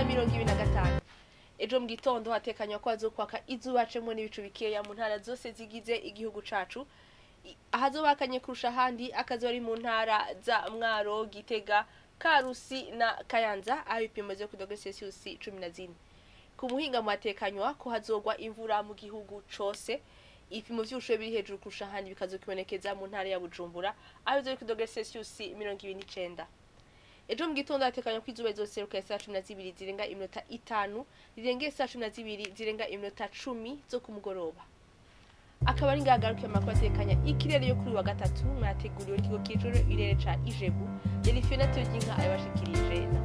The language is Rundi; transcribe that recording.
2025. Ejo mu gitondo hatekanywa ko hazokwaka izuba cemwe n'ibicu bikeya mu ntara zose zigize igihugu cacu. Ahazobakanye kurusha handi akazi ari mu ntara za Mwaro, Gitega, Karusi na Kayanza aho ibipimo byo kudogera Celsius 14. Ku muhinga mu hatekanywa ko hazogwa imvura mu gihugu cose. Ibipimo by'ubushuhe biri hejuru kurusha handi bikazokibonekeza mu ntara ya Bujumbura aho byo kudogera Celsius 29. Ejo mu gitondo hatekanywa ko izuba rizoseruka saa 12 zirenga iminota 5 rirenge saa 12 zirenga iminota 10 zo ku mugoroba. Akaba ari ngagarukiye amakuru atekanya ikirere yo kuri wa gatatu mwateguriwe n'ikigo kijoro irere ca Ijebu yari Fenatio y'inka ayabashikirije na